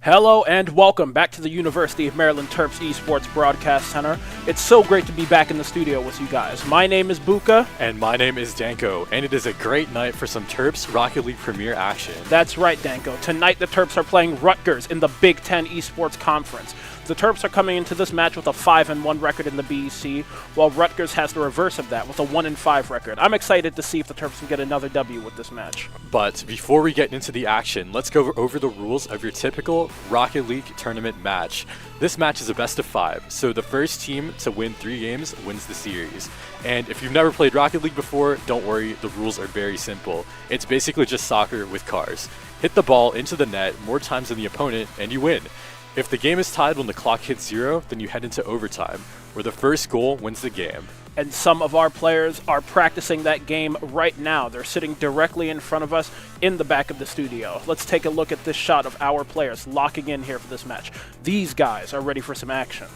Hello and welcome back to the University of Maryland Terps Esports Broadcast Center. It's so great to be back in the studio with you guys. My name is Buka. And my name is Danko, and it is a great night for some Terps Rocket League Premier action. That's right, Danko. Tonight the Terps are playing Rutgers in the Big Ten Esports Conference. The Terps are coming into this match with a 5-1 record in the BEC, while Rutgers has the reverse of that with a 1-5 record. I'm excited to see if the Terps can get another W with this match. But before we get into the action, let's go over the rules of your typical Rocket League tournament match. This match is a best of 5, so the first team to win 3 games wins the series. And if you've never played Rocket League before, don't worry, the rules are very simple. It's basically just soccer with cars. Hit the ball into the net more times than the opponent, and you win. If the game is tied when the clock hits 0, then you head into overtime, where the first goal wins the game. And some of our players are practicing that game right now. They're sitting directly in front of us in the back of the studio. Let's take a look at this shot of our players locking in here for this match. These guys are ready for some action.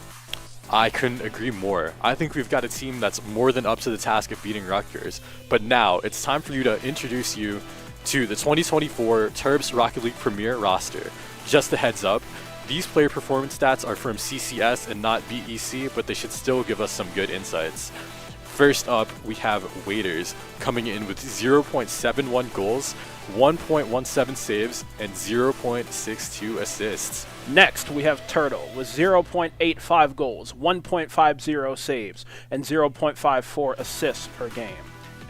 I couldn't agree more. I think we've got a team that's more than up to the task of beating Rutgers. But now, it's time for you to introduce you to the 2024 Terps Rocket League Premier roster. Just a heads up, these player performance stats are from CCS and not BEC, but they should still give us some good insights. First up, we have Waiters coming in with 0.71 goals, 1.17 saves, and 0.62 assists. Next, we have Turtle with 0.85 goals, 1.50 saves, and 0.54 assists per game.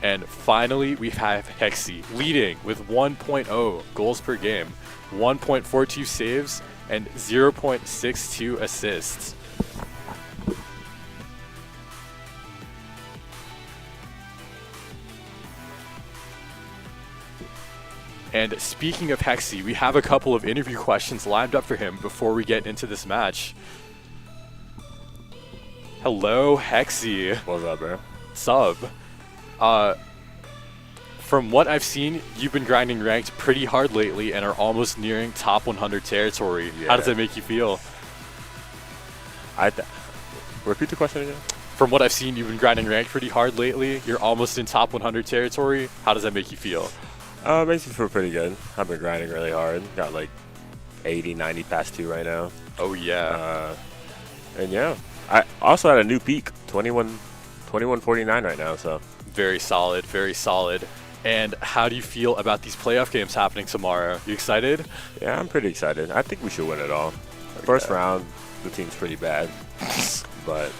And finally, we have Hexy leading with 1.0 goals per game, 1.42 saves, and 0.62 assists. And speaking of Hexy, we have a couple of interview questions lined up for him before we get into this match. Hello, Hexy. What's up, bro? Sub. From what I've seen, you've been grinding ranked pretty hard lately and are almost nearing top 100 territory. Yeah. How does that make you feel? Repeat the question again? From what I've seen, you've been grinding ranked pretty hard lately. You're almost in top 100 territory. How does that make you feel? Makes me feel pretty good. I've been grinding really hard. Got like 80, 90 past 2 right now. Oh, yeah. And yeah, I also had a new peak, 2149 right now, so. Very solid, very solid. And how do you feel about these playoff games happening tomorrow? You excited? Yeah, I'm pretty excited. I think we should win it all. First round, the team's pretty bad, but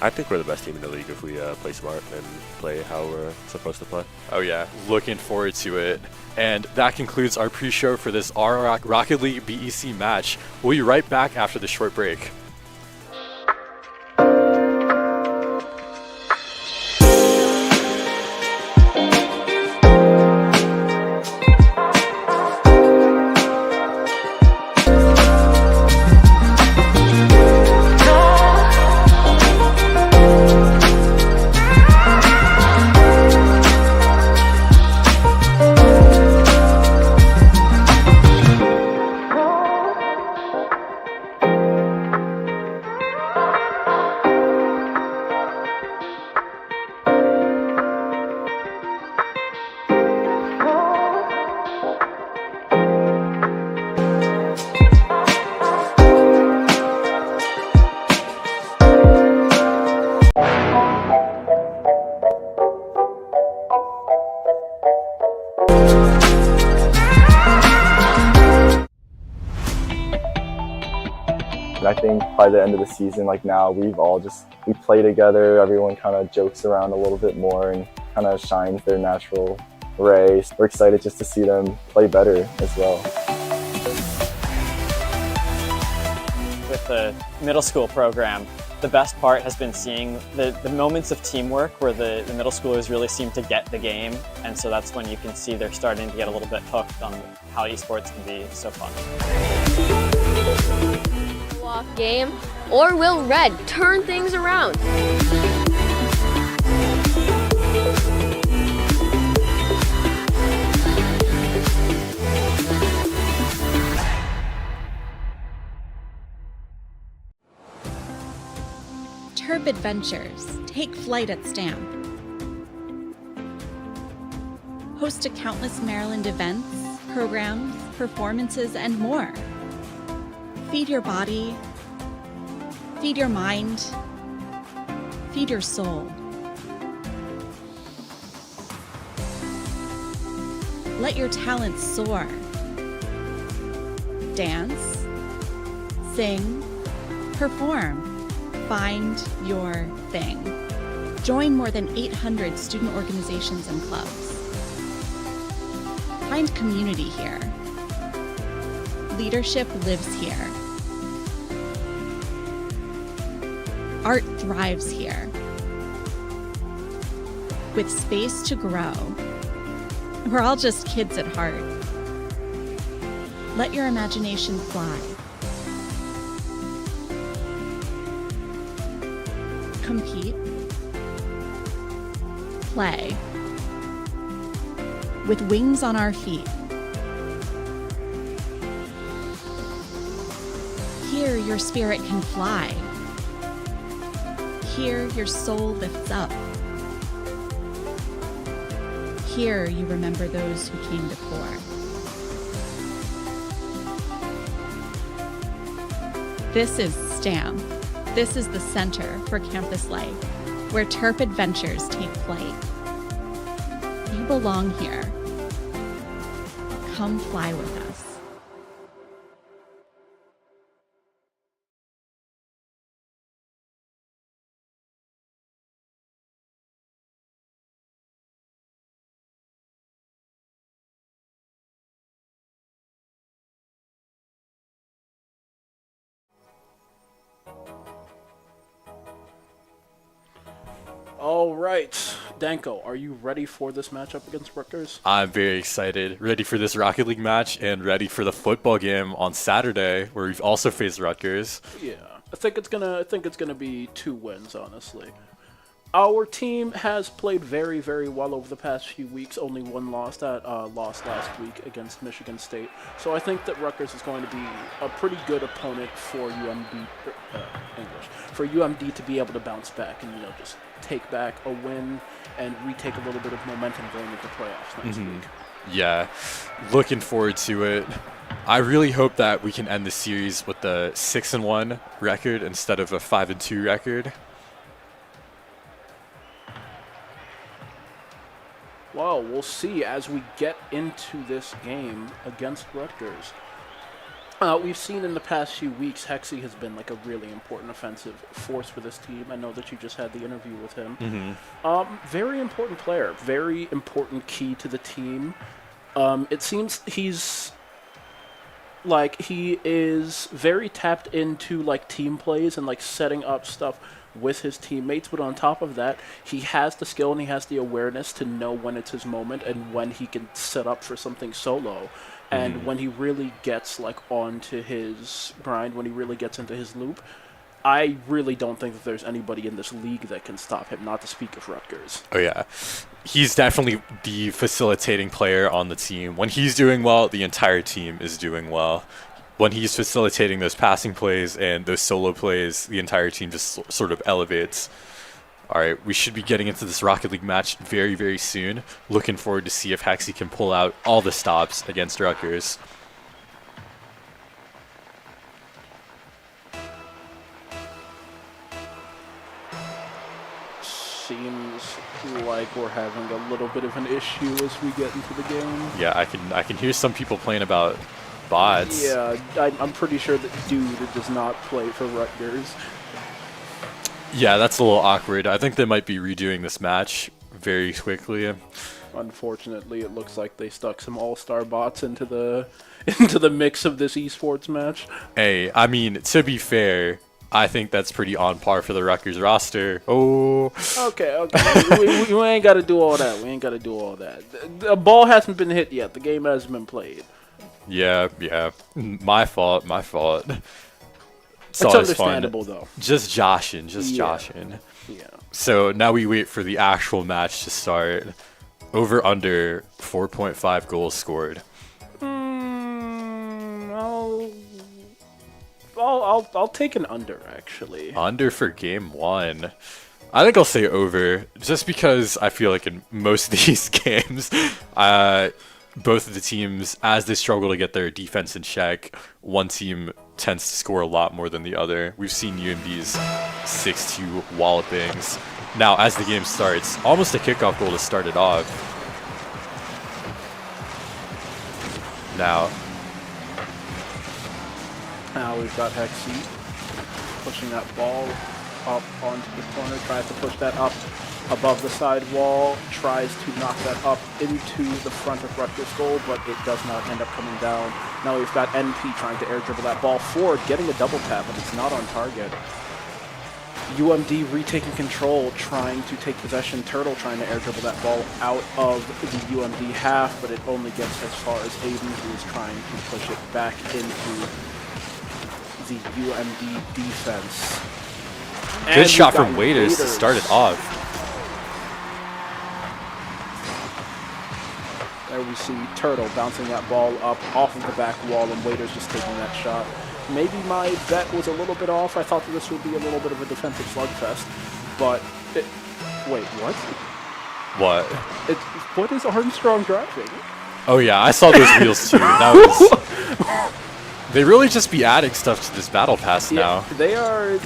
I think we're the best team in the league if we play smart and play how we're supposed to play. Oh yeah, looking forward to it. And that concludes our pre-show for this Rocket League BEC match. We'll be right back after the short break. I think by the end of the season, like now, we play together, everyone kind of jokes around a little bit more and kind of shines their natural ray. We're excited just to see them play better as well. With the middle school program, the best part has been seeing the moments of teamwork where the middle schoolers really seem to get the game, and so that's when you can see they're starting to get a little bit hooked on how esports can be so fun. Off game, or will Red turn things around? Terp Adventures. Take flight at Stamp. Host to countless Maryland events, programs, performances, and more. Feed your body. Feed your mind. Feed your soul. Let your talents soar. Dance, sing, perform. Find your thing. Join more than 800 student organizations and clubs. Find community here. Leadership lives here. Art thrives here. With space to grow. We're all just kids at heart. Let your imagination fly. Compete. Play. With wings on our feet. Here your spirit can fly. Here your soul lifts up. Here you remember those who came before. This is STAM. This is the Center for Campus Life, where Terp adventures take flight. You belong here. Come fly with us. All right, Danko, are you ready for this matchup against Rutgers? I'm very excited, ready for this Rocket League match and ready for the football game on Saturday, where we've also faced Rutgers. Yeah, I think it's gonna be 2 wins, honestly. Our team has played very, very well over the past few weeks. Only one loss lost last week against Michigan State. So I think that Rutgers is going to be a pretty good opponent for UMD to be able to bounce back and just take back a win and retake a little bit of momentum going into playoffs next week. Yeah, looking forward to it. I really hope that we can end the series with the 6-1 record instead of a 5-2 record. Well, we'll see as we get into this game against Rutgers. We've seen in the past few weeks, Hexie has been like a really important offensive force for this team. I know that you just had the interview with him. Very important player, very important key to the team. It seems he is very tapped into like team plays and like setting up stuff with his teammates, but on top of that, he has the skill and he has the awareness to know when it's his moment and when he can set up for something solo. And when he really gets like onto his grind, when he really gets into his loop, I really don't think that there's anybody in this league that can stop him, not to speak of Rutgers. Oh yeah, he's definitely the facilitating player on the team. When he's doing well, the entire team is doing well. When he's facilitating those passing plays and those solo plays, the entire team just sort of elevates. All right, we should be getting into this Rocket League match very, very soon. Looking forward to see if Hexie can pull out all the stops against Rutgers. Seems like we're having a little bit of an issue as we get into the game. Yeah, I can hear some people playing about bots. Yeah, I'm pretty sure that Dude does not play for Rutgers. Yeah, that's a little awkward. I think they might be redoing this match very quickly. Unfortunately, it looks like they stuck some all-star bots into the mix of this esports match. Hey, I mean, to be fair, I think that's pretty on par for the Rutgers roster. Oh. Okay. we ain't got to do all that. The ball hasn't been hit yet. The game hasn't been played. Yeah. My fault. It's understandable, though. Just joshing. Yeah. So now we wait for the actual match to start. Over under 4.5 goals scored. I'll take an under, actually. Under for game 1. I think I'll say over, just because I feel like in most of these games, both of the teams, as they struggle to get their defense in check, one team tends to score a lot more than the other. We've seen UMD's 6-2 wallopings. Now, as the game starts, almost a kickoff goal to start it off. Now we've got Hexy pushing that ball up onto the corner, tries to push that up above the side wall, tries to knock that up into the front of Rutgers' goal, but it does not end up coming down. Now we've got NP trying to air dribble that ball forward, getting a double tap, but it's not on target. UMD retaking control, trying to take possession. Turtle trying to air dribble that ball out of the UMD half, but it only gets as far as Aiden, who is trying to push it back into the UMD defense. Good shot from Waiters to start it off. There we see Turtle bouncing that ball up off of the back wall, and Waiters just taking that shot. Maybe my bet was a little bit off. I thought that this would be a little bit of a defensive slugfest, but wait, what? What? What is Armstrong driving? Oh yeah, I saw those wheels too. That was. They really just be adding stuff to this battle pass now. Yeah, they are.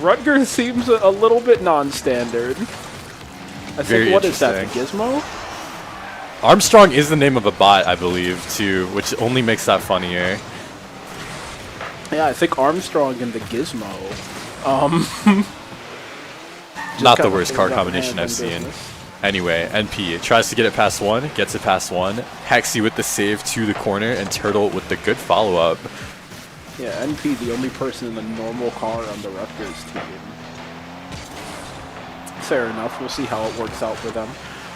Rutgers seems a little bit non-standard. I Very think, what is that, the interesting. Gizmo? Armstrong is the name of a bot, I believe, too, which only makes that funnier. Yeah, I think Armstrong and the Gizmo. Not the worst card combination I've seen. Anyway, NP tries to get it past one, gets it past one. Hexy with the save to the corner, and Turtle with the good follow-up. Yeah, NP, the only person in the normal car on the Rutgers team. Fair enough. We'll see how it works out for them.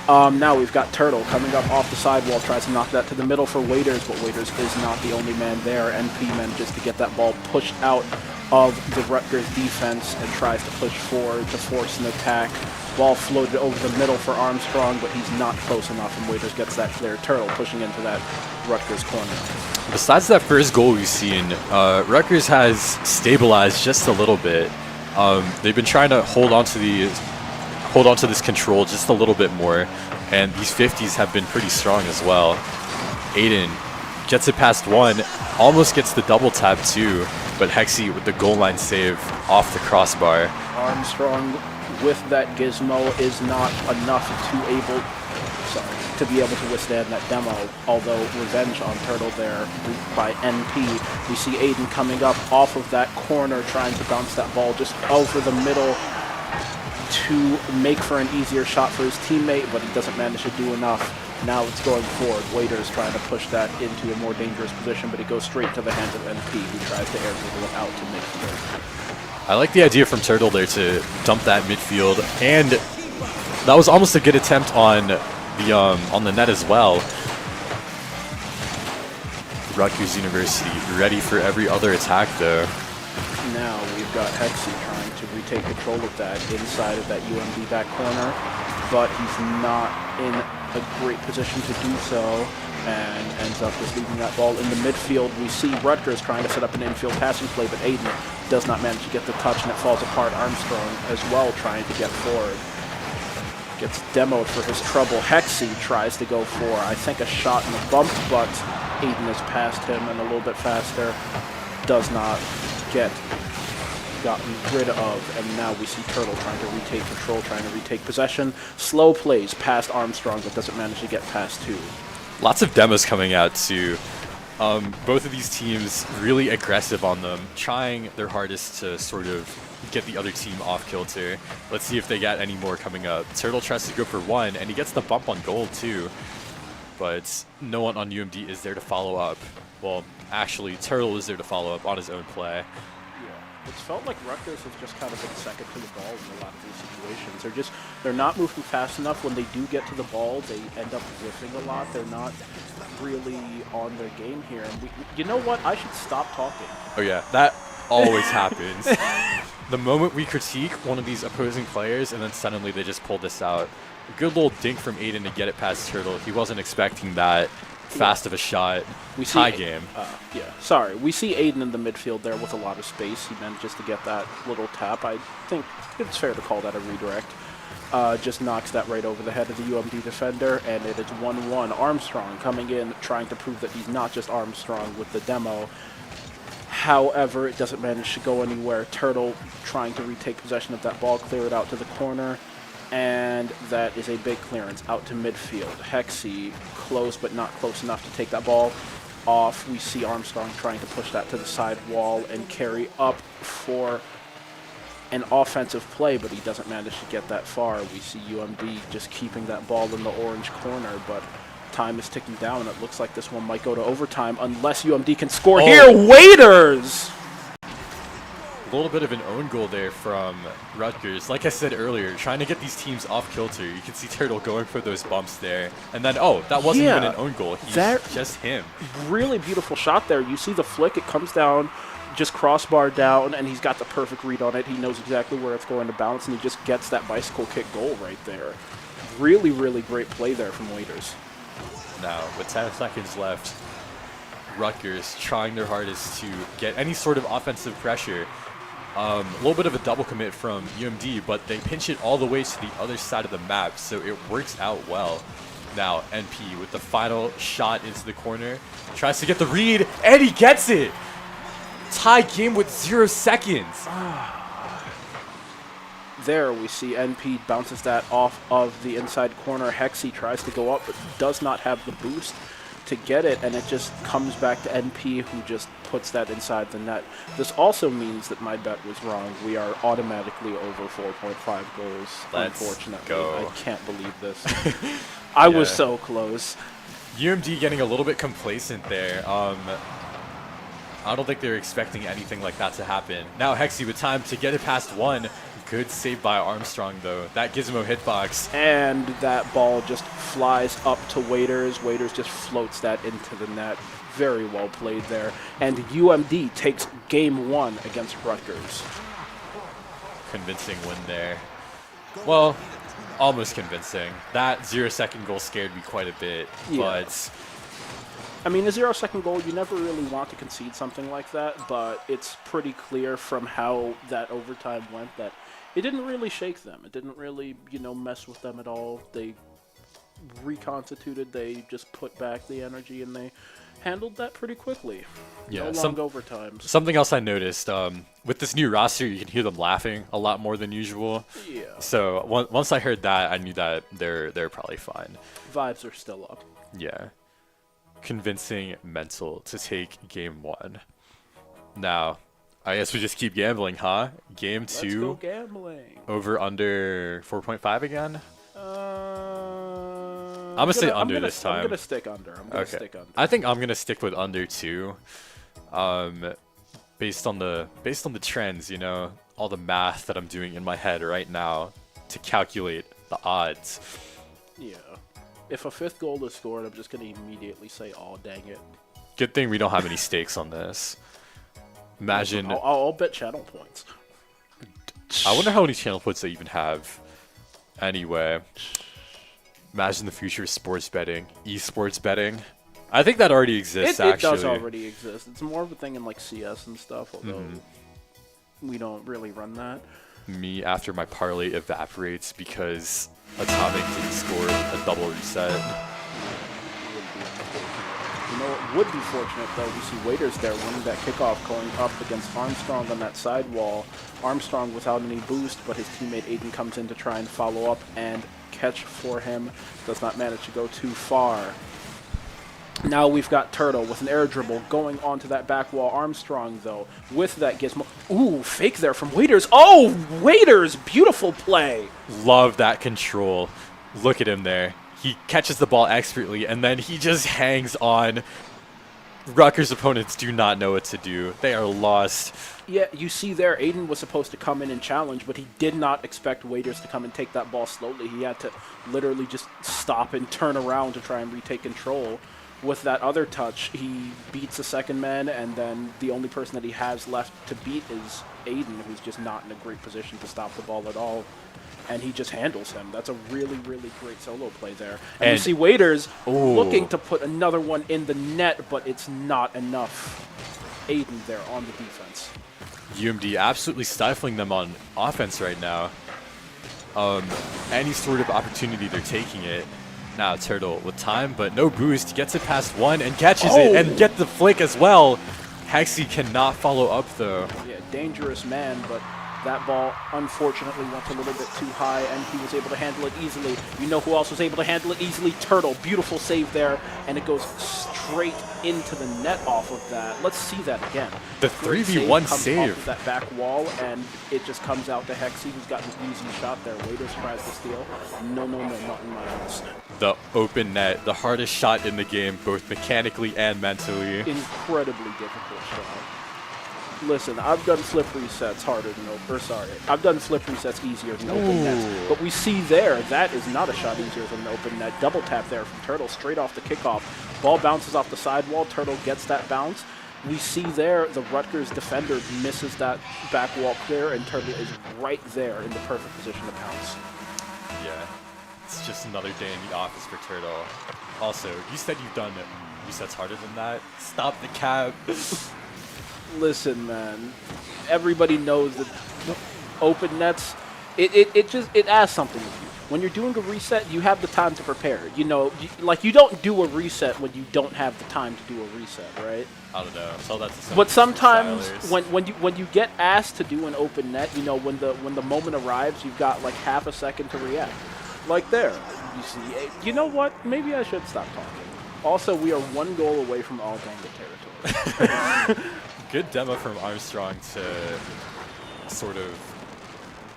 Now we've got Turtle coming up off the sidewall, tries to knock that to the middle for Waiters, but Waiters is not the only man there. NP manages to get that ball pushed out of the Rutgers defense and tries to push forward to force an attack. Ball floated over the middle for Armstrong, but he's not close enough, and Waiters gets that clear. Turtle pushing into that Rutgers corner. Besides that first goal we've seen, Rutgers has stabilized just a little bit. They've been trying to hold on to this control just a little bit more, and these 50s have been pretty strong as well. Aiden gets it past one, almost gets the double tap too, but Hexy with the goal line save off the crossbar. Armstrong with that Gizmo is not enough to be able to withstand that demo, although revenge on Turtle there by NP. We see Aiden coming up off of that corner, trying to bounce that ball just over the middle to make for an easier shot for his teammate, but he doesn't manage to do enough. Now it's going forward. Waiters trying to push that into a more dangerous position, but it goes straight to the hands of NP, who tries to air dribble it out to midfield. I like the idea from Turtle there to dump that midfield, and that was almost a good attempt on the net as well. Rutgers University ready for every other attack though. Now we've got Hexy trying to retake control of that inside of that UMD back corner, but he's not in a great position to do so, and ends up just leaving that ball in the midfield. We see Rutgers trying to set up an infield passing play, but Aiden does not manage to get the touch, and it falls apart. Armstrong as well trying to get forward. Gets demoed for his trouble. Hexy tries to go for, I think, a shot and a bump, but Aiden is past him and a little bit faster. Does not get gotten rid of, and now we see Turtle trying to retake control, trying to retake possession. Slow plays past Armstrong, but doesn't manage to get past two. Lots of demos coming out too. Both of these teams really aggressive on them, trying their hardest to sort of get the other team off kilter. Let's see if they get any more coming up. Turtle tries to go for one, and he gets the bump on goal too, but no one on UMD is there to follow up. Well, actually, Turtle is there to follow up on his own play. It's felt like Rutgers has just kind of been second to the ball in a lot of these situations. They're not moving fast enough. When they do get to the ball, they end up whiffing a lot. They're not really on their game here. And you know what? I should stop talking. Oh yeah, that always happens. The moment we critique one of these opposing players, and then suddenly they just pull this out. A good little dink from Aiden to get it past Turtle. He wasn't expecting that fast of a shot. We see tie game. We see Aiden in the midfield there with a lot of space. He manages to get that little tap. I think it's fair to call that a redirect. just knocks that right over the head of the UMD defender, and it is 1-1. Armstrong coming in, trying to prove that he's not just Armstrong with the demo. However, it doesn't manage to go anywhere. Turtle trying to retake possession of that ball, clear it out to the corner, and that is a big clearance out to midfield. Hexy close, but not close enough to take that ball off. We see Armstrong trying to push that to the side wall and carry up for an offensive play, but he doesn't manage to get that far. We see UMD just keeping that ball in the orange corner, but time is ticking down, and it looks like this one might go to overtime unless UMD can score here. Waiters! A little bit of an own goal there from Rutgers. Like I said earlier, trying to get these teams off kilter. You can see Turtle going for those bumps there. And then, oh, that wasn't even an own goal. He's just him. Really beautiful shot there. You see the flick. It comes down, just crossbar down, and he's got the perfect read on it. He knows exactly where it's going to bounce, and he just gets that bicycle kick goal right there. Really, really great play there from Waiters. Now, with 10 seconds left, Rutgers trying their hardest to get any sort of offensive pressure. A little bit of a double commit from UMD, but they pinch it all the way to the other side of the map, so it works out well. Now, NP with the final shot into the corner, tries to get the read, and he gets it! Tie game with 0 seconds. There we see NP bounces that off of the inside corner. Hexy tries to go up, but does not have the boost to get it, and it just comes back to NP, who just puts that inside the net. This also means that my bet was wrong. We are automatically over 4.5 goals. Let's unfortunately, go. I can't believe this. I was so close. UMD getting a little bit complacent there. I don't think they were expecting anything like that to happen. Now Hexy with time to get it past one. Good save by Armstrong, though. That gives him a hitbox. And that ball just flies up to Waiters. Waiters just floats that into the net. Very well played there. And UMD takes game 1 against Rutgers. Convincing win there. Well, almost convincing. That 0-second goal scared me quite a bit, but I mean, a 0-second goal, you never really want to concede something like that, but it's pretty clear from how that overtime went that it didn't really shake them. It didn't really, mess with them at all. They reconstituted, they just put back the energy, and they handled that pretty quickly. Yeah, no long overtimes. Something else I noticed, with this new roster, you can hear them laughing a lot more than usual. Yeah. So once I heard that, I knew that they're probably fine. Vibes are still up. Yeah. Convincing mental to take game 1. Now, I guess we just keep gambling, huh? Game 2. Let's go gambling. Over under 4.5 again? I'm gonna say under this time. I'm gonna stick under. Stick under. I think I'm gonna stick with under too. Based on the trends, all the math that I'm doing in my head right now to calculate the odds. Yeah. If a 5th goal is scored, I'm just gonna immediately say, "Oh, dang it." Good thing we don't have any stakes on this. Imagine. I'll bet channel points. I wonder how many channel points they even have. Anyway, imagine the future of sports betting, esports betting. I think that already exists. It actually, does already exist. It's more of a thing in like CS and stuff, although we don't really run that. Me after my parlay evaporates because Atomic didn't score a double reset. It would be fortunate, though. We see Waiters there winning that kickoff, going up against Armstrong on that side wall. Armstrong without any boost, but his teammate Aiden comes in to try and follow up and catch for him. Does not manage to go too far. Now we've got Turtle with an air dribble going onto that back wall. Armstrong, though, with that gizmo. Ooh, fake there from Waiters. Oh, Waiters! Beautiful play. Love that control. Look at him there. He catches the ball expertly, and then he just hangs on. Rutgers' opponents do not know what to do. They are lost. Yeah, you see there, Aiden was supposed to come in and challenge, but he did not expect Waiters to come and take that ball slowly. He had to literally just stop and turn around to try and retake control. With that other touch, he beats the second man, and then the only person that he has left to beat is Aiden, who's just not in a great position to stop the ball at all. And he just handles him. That's a really, really great solo play there. And you see Waiters looking to put another one in the net, but it's not enough. Aiden there on the defense. UMD absolutely stifling them on offense right now. any sort of opportunity, they're taking it. Now Turtle with time, but no boost, gets it past one and catches it and get the flick as well. Hexy cannot follow up though. Yeah, dangerous man, but that ball unfortunately went a little bit too high and he was able to handle it easily. You know who else was able to handle it easily? Turtle. Beautiful save there, and it goes straight into the net off of that. Let's see that again. The Great 3v1 comes save. off of that back wall, and it just comes out to Hexy, who's got an easy shot there. Waiters tries to steal. No, not in my house. The open net, the hardest shot in the game, both mechanically and mentally. Incredibly difficult shot. Listen, I've done flip resets harder than I've done flip resets easier than open nets. But we see there, that is not a shot easier than the open net. Double tap there from Turtle, straight off the kickoff. Ball bounces off the sidewall, Turtle gets that bounce. We see there, the Rutgers defender misses that back wall clear, and Turtle is right there in the perfect position to pounce. Yeah, it's just another day in the office for Turtle. Also, you said you've done resets harder than that. Stop the cap. Listen, man, everybody knows that open nets, it asks something of you. When you're doing a reset, you have the time to prepare. You know, you don't do a reset when you don't have the time to do a reset, right? I don't know. So that's but sometimes when you get asked to do an open net, you know, when the moment arrives, you've got like half a second to react. Like there, you see, you know what? Maybe I should stop talking. Also, we are 1 goal away from all Ganga territory. Good demo from Armstrong to sort of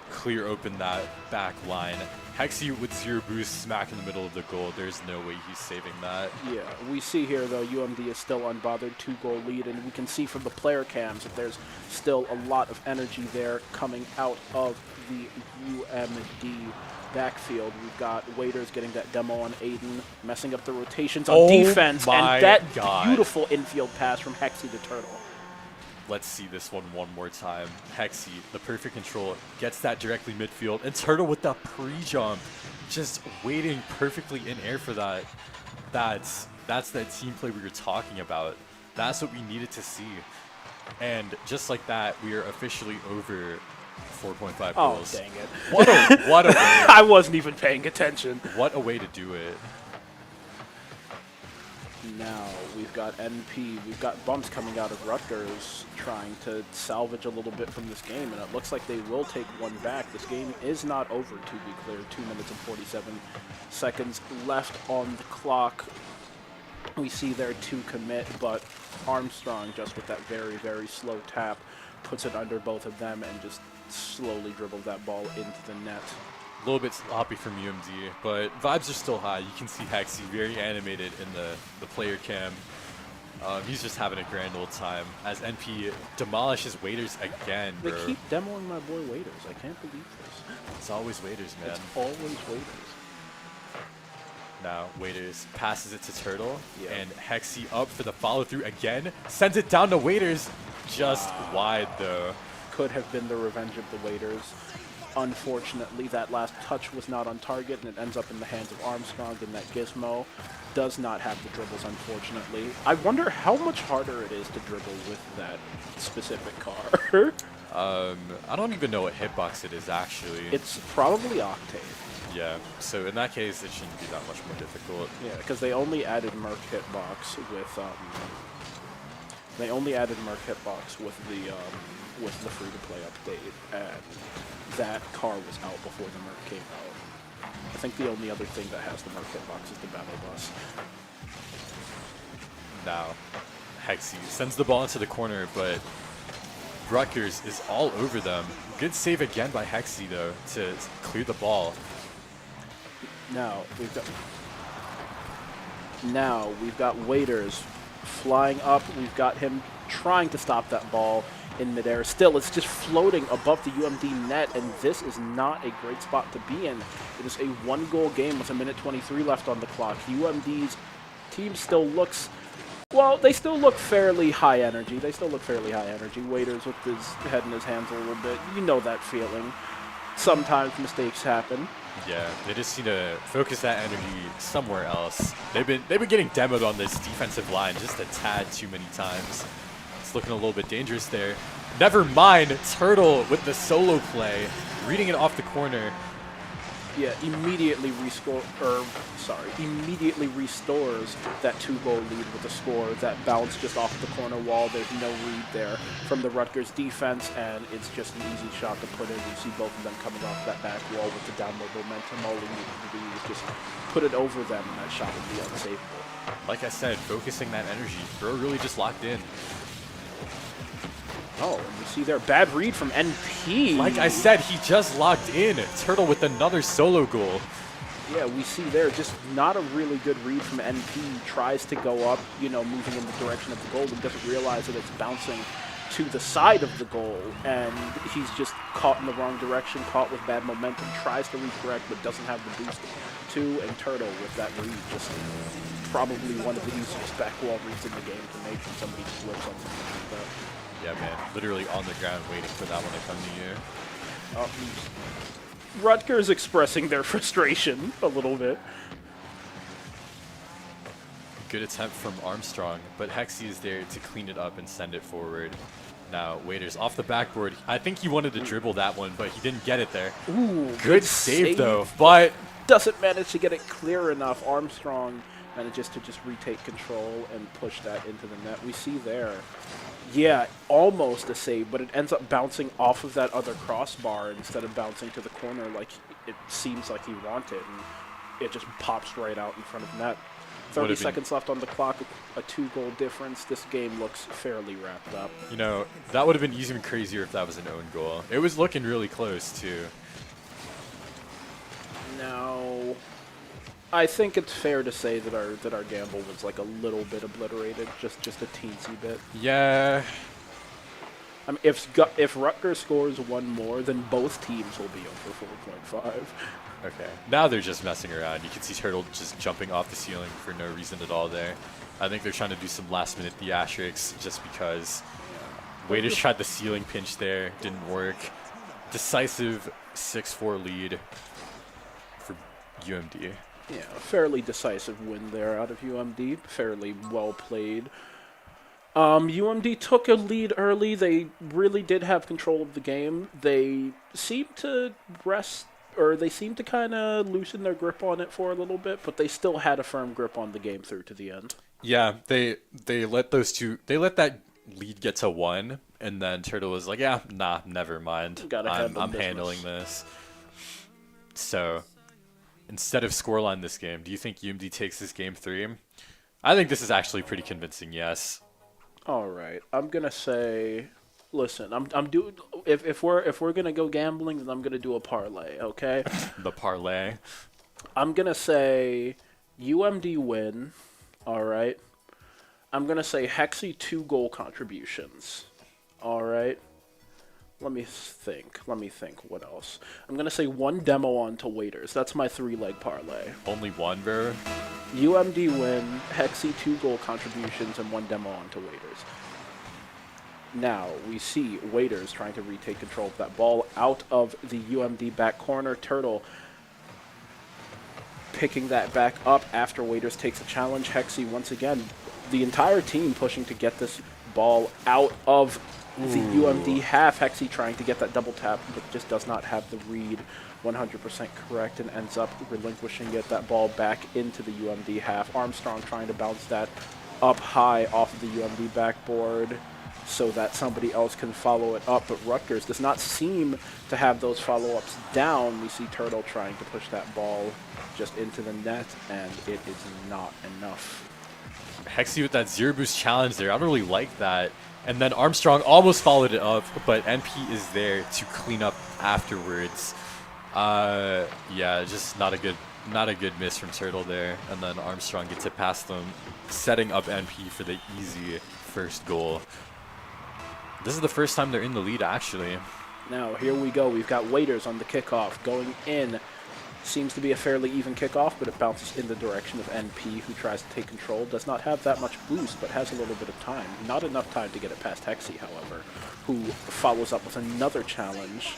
clear open that back line. Hexy with 0 boost smack in the middle of the goal. There's no way he's saving that. Yeah, we see here, though, UMD is still unbothered, 2-goal lead, and we can see from the player cams that there's still a lot of energy there coming out of the UMD backfield. We've got Waiters getting that demo on Aiden, messing up the rotations on defense, and that beautiful infield pass from Hexy to Turtle. Let's see this one more time. Hexy, the perfect control, gets that directly midfield, and Turtle with the pre-jump, just waiting perfectly in air for that. That's that team play we were talking about. That's what we needed to see. And just like that, we are officially over 4.5 goals. Oh, dang it. What a way. I wasn't even paying attention. What a way to do it. Now we've got NP, we've got bumps coming out of Rutgers trying to salvage a little bit from this game, and it looks like they will take one back. This game is not over, to be clear. 2 minutes and 47 seconds left on the clock. We see there 2 commit, but Armstrong, just with that very, very slow tap, puts it under both of them and just slowly dribbled that ball into the net. A little bit sloppy from UMD, but vibes are still high. You can see Hexy very animated in the player cam. He's just having a grand old time as NP demolishes Waiters again, bro. They keep demoing my boy Waiters. I can't believe this. It's always Waiters, man. It's always Waiters. Now Waiters passes it to Turtle, Yeah. and Hexy up for the follow-through again. Sends it down to Waiters, just wide though. Could have been the revenge of the Waiters. Unfortunately, that last touch was not on target, and it ends up in the hands of Armstrong, and that Gizmo does not have the dribbles, unfortunately. I wonder how much harder it is to dribble with that specific car. I don't even know what hitbox it is, actually. It's probably Octave. Yeah, so in that case, it shouldn't be that much more difficult. Yeah, because they only added Merc hitbox with the free-to-play update, and that car was out before the Merc came out. I think the only other thing that has the Merc hitbox is the Battle Bus. Now, Hexy sends the ball into the corner, but Rutgers is all over them. Good save again by Hexy, though, to clear the ball. Now we've got Waiters flying up. We've got him trying to stop that ball in midair. Still, it's just floating above the UMD net, and this is not a great spot to be in. It is a 1-goal game with 1:23 left on the clock. UMD's team still looks, well, they still look fairly high energy. Waiters with his head in his hands a little bit. You know that feeling. Sometimes mistakes happen. Yeah, they just need to focus that energy somewhere else. They've been getting demoed on this defensive line just a tad too many times. It's looking a little bit dangerous there. Never mind, Turtle with the solo play, reading it off the corner. Yeah, immediately immediately restores that 2-goal lead with a score that bounced just off the corner wall. There's no read there from the Rutgers defense, and it's just an easy shot to put in. You see both of them coming off that back wall with the downward momentum. All we needed to do was just put it over them, and that shot would be unsavable. Like I said, focusing that energy. Bro really just locked in. Oh, and you see there, bad read from NP. Like I said, he just locked in. Turtle with another solo goal. Yeah, we see there just not a really good read from NP. Tries to go up, moving in the direction of the goal, and doesn't realize that it's bouncing to the side of the goal, and he's just caught in the wrong direction, caught with bad momentum, tries to recorrect, but doesn't have the boost to, and Turtle with that read, just probably one of the easiest back wall reads in the game to make when somebody flips on something like that. Yeah, man. Literally on the ground waiting for that one to come to you. Rutgers expressing their frustration a little bit. Good attempt from Armstrong, but Hexy is there to clean it up and send it forward. Now, Waiters off the backboard. I think he wanted to dribble that one, but he didn't get it there. Ooh, good save, though. But doesn't manage to get it clear enough. Armstrong manages to just retake control and push that into the net. We see there. Yeah, almost a save, but it ends up bouncing off of that other crossbar instead of bouncing to the corner like it seems like he wanted, and it just pops right out in front of net. 30 seconds left on the clock, a 2-goal difference. This game looks fairly wrapped up. That would have been even crazier if that was an own goal. It was looking really close, too. Now, I think it's fair to say that our gamble was like a little bit obliterated, just a teensy bit. Yeah. I mean, if Rutgers scores one more, then both teams will be over 4.5. Okay. Now they're just messing around. You can see Turtle just jumping off the ceiling for no reason at all there. I think they're trying to do some last-minute theatrics just because Waiters tried the ceiling pinch there, didn't work. Decisive 6-4 lead for UMD. Yeah, a fairly decisive win there out of UMD. Fairly well played. UMD took a lead early. They really did have control of the game. They seemed to they seemed to kind of loosen their grip on it for a little bit, but they still had a firm grip on the game through to the end. Yeah, they let that lead get to 1, and then Turtle was like, yeah, nah, never mind. I'm handling this. So instead of scoreline this game, do you think UMD takes this game 3? I think this is actually pretty convincing, yes. All right, I'm gonna say, listen, I'm doing. If we're gonna go gambling, then I'm gonna do a parlay. Okay. The parlay. I'm gonna say UMD win. All right. I'm gonna say Hexy 2-goal contributions. All right. Let me think. What else? I'm going to say 1 demo on to Waiters. That's my 3-leg parlay. Only one, bro? UMD win, Hexy 2-goal contributions, and 1 demo on to Waiters. Now, we see Waiters trying to retake control of that ball out of the UMD back corner. Turtle picking that back up after Waiters takes a challenge. Hexy, once again, the entire team pushing to get this ball out of the UMD half. Hexy trying to get that double tap, but just does not have the read 100% correct and ends up relinquishing it. That ball back into the UMD half. Armstrong trying to bounce that up high off of the UMD backboard so that somebody else can follow it up, but Rutgers does not seem to have those follow-ups down. We see Turtle trying to push that ball just into the net, and it is not enough. Hexy with that zero boost challenge there. I don't really like that. And then Armstrong almost followed it up, but NP is there to clean up afterwards. Yeah, just not a good miss from Turtle there. And then Armstrong gets it past them, setting up NP for the easy first goal. This is the first time they're in the lead, actually. Now, here we go. We've got Waiters on the kickoff going in. Seems to be a fairly even kickoff, but it bounces in the direction of NP, who tries to take control. Does not have that much boost, but has a little bit of time. Not enough time to get it past Hexy, however, who follows up with another challenge.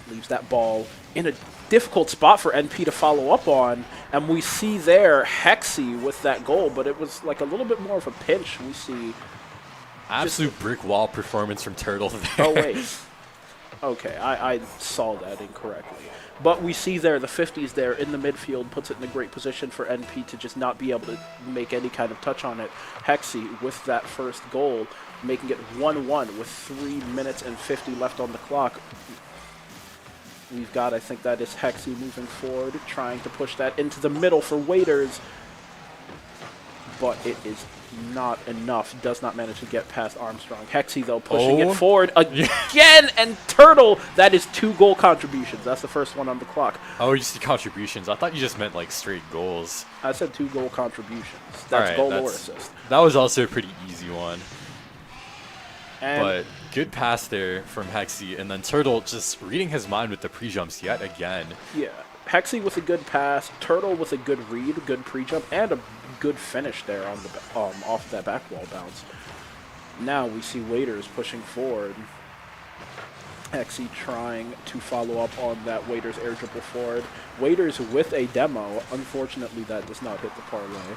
Leaves that ball in a difficult spot for NP to follow up on, and we see there Hexy with that goal, but it was like a little bit more of a pinch. We see absolute brick wall performance from Turtle there. Oh, wait. Okay, I saw that incorrectly. But we see there the 50s there in the midfield puts it in a great position for NP to just not be able to make any kind of touch on it. Hexy with that first goal, making it 1-1 with 3 minutes and 50 left on the clock. We've got, I think that is Hexy moving forward, trying to push that into the middle for Waiters. But it is not enough. Does not manage to get past Armstrong. Hexy, though, pushing it forward again. And Turtle, that is 2 goal contributions. That's the first one on the clock. Oh, you said contributions. I thought you just meant like straight goals. I said 2 goal contributions. That's goal or assist. That was also a pretty easy one. And but good pass there from Hexy. And then Turtle just reading his mind with the pre-jumps yet again. yeah, Hexy with a good pass. Turtle with a good read, good pre-jump, and a good finish there on the off that back wall bounce. Now we see Waiters pushing forward. Hexy trying to follow up on that Waiters air dribble forward. Waiters with a demo. Unfortunately, that does not hit the parlay.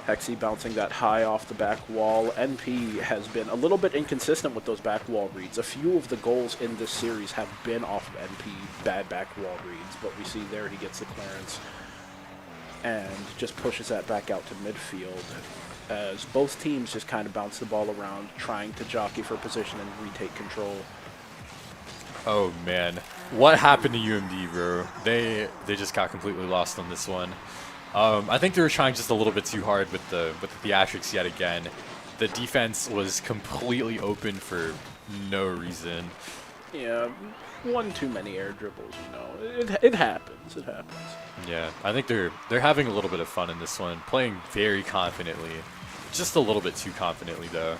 Hexy bouncing that high off the back wall. NP has been a little bit inconsistent with those back wall reads. A few of the goals in this series have been off of NP bad back wall reads, but we see there he gets the clearance and just pushes that back out to midfield as both teams just kind of bounce the ball around, trying to jockey for position and retake control. Oh man, what happened to UMD, bro? They just got completely lost on this one. I think they were trying just a little bit too hard with the theatrics yet again. The defense was completely open for no reason. Yeah, one too many air dribbles, you know. It happens. It happens. Yeah, I think they're having a little bit of fun in this one, playing very confidently. Just a little bit too confidently, though.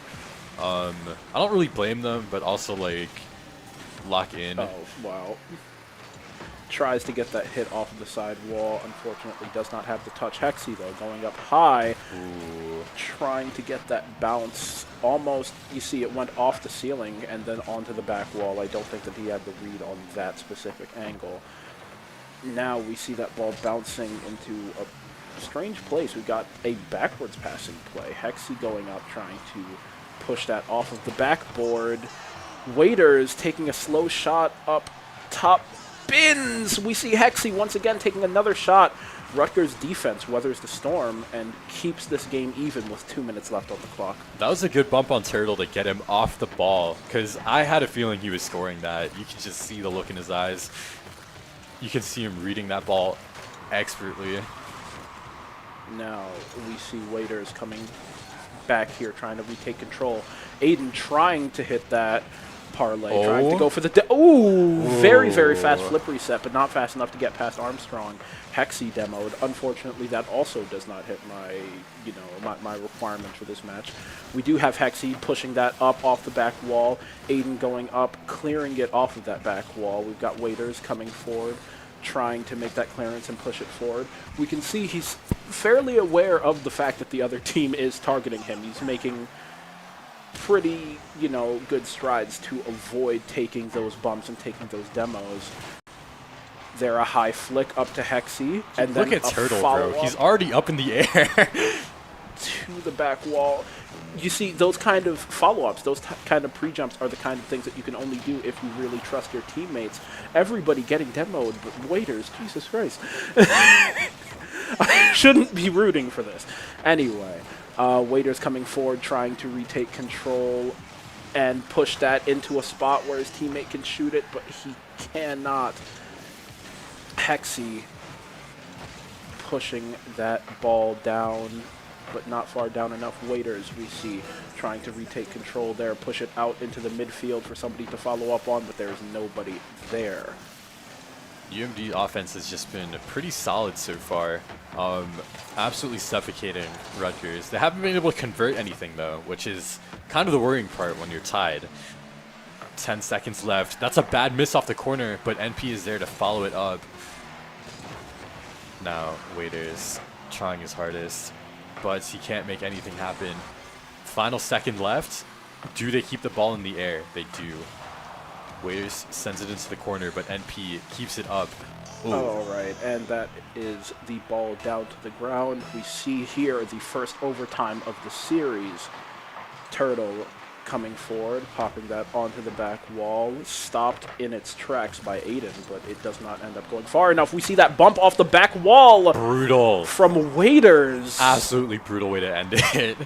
I don't really blame them, but also, like, lock in. Oh, wow. Tries to get that hit off of the side wall. Unfortunately, does not have the touch. Hexy, though, going up high. Ooh. Trying to get that bounce. Almost, you see, it went off the ceiling and then onto the back wall. I don't think that he had the read on that specific angle. Now we see that ball bouncing into a strange place. We've got a backwards passing play. Hexy going up, trying to push that off of the backboard. Waiters taking a slow shot up top. Bins! We see Hexy once again taking another shot. Rutgers defense weathers the storm and keeps this game even with 2 minutes left on the clock. That was a good bump on Turtle to get him off the ball, because I had a feeling he was scoring that. You can just see the look in his eyes. You can see him reading that ball expertly. Now we see Waiters coming back here trying to retake control. Aiden trying to hit that parlay, trying to go for the very, very fast flip reset, but not fast enough to get past Armstrong. Hexy demoed. Unfortunately, that also does not hit my requirement for this match. We do have Hexy pushing that up off the back wall. Aiden going up, clearing it off of that back wall. We've got Waiters coming forward, trying to make that clearance and push it forward. We can see he's fairly aware of the fact that the other team is targeting him. He's making pretty, good strides to avoid taking those bumps and taking those demos. There a high flick up to Hexy, and look then at a Turtle, bro. He's already up in the air. To the back wall. You see, those kind of follow-ups, those kind of pre-jumps are the kind of things that you can only do if you really trust your teammates. Everybody getting demoed, but Waiters, Jesus Christ. I shouldn't be rooting for this. Anyway, Waiters coming forward, trying to retake control and push that into a spot where his teammate can shoot it, but he cannot. Hexy pushing that ball down, but not far down enough. Waiters, we see, trying to retake control there, push it out into the midfield for somebody to follow up on, but there's nobody there. UMD offense has just been pretty solid so far. Absolutely suffocating Rutgers. They haven't been able to convert anything, though, which is kind of the worrying part when you're tied. 10 seconds left. That's a bad miss off the corner, but NP is there to follow it up. Now, Waiters trying his hardest, but he can't make anything happen. Final second left. Do they keep the ball in the air? They do. Waiters sends it into the corner, but NP keeps it up. Ooh. All right, and that is the ball down to the ground. We see here the first overtime of the series. Turtle coming forward, popping that onto the back wall, stopped in its tracks by Aiden, but it does not end up going far enough. We see that bump off the back wall. Brutal. From Waiters. Absolutely brutal way to end it.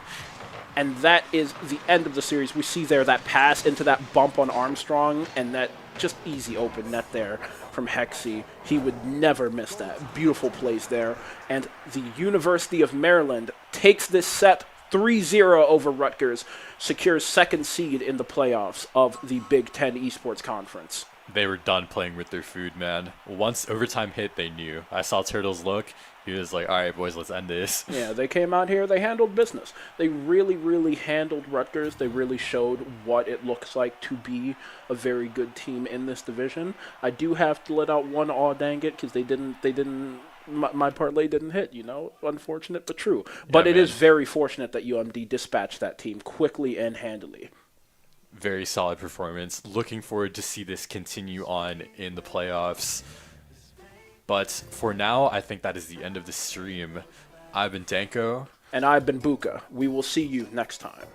And that is the end of the series. We see there that pass into that bump on Armstrong, and that just easy open net there from Hexy. He would never miss that. Beautiful plays there. And the University of Maryland takes this set 3-0 over Rutgers, secures second seed in the playoffs of the Big Ten Esports Conference. They were done playing with their food, man. Once overtime hit, they knew. I saw Turtles look. He was like, all right, boys, let's end this. Yeah, they came out here. They handled business. They really, really handled Rutgers. They really showed what it looks like to be a very good team in this division. I do have to let out one aw dang it because my parlay didn't hit, you know. Unfortunate, but true. But it is very fortunate that UMD dispatched that team quickly and handily. Very solid performance. Looking forward to see this continue on in the playoffs. But for now, I think that is the end of the stream. I've been Danko. And I've been Buka. We will see you next time.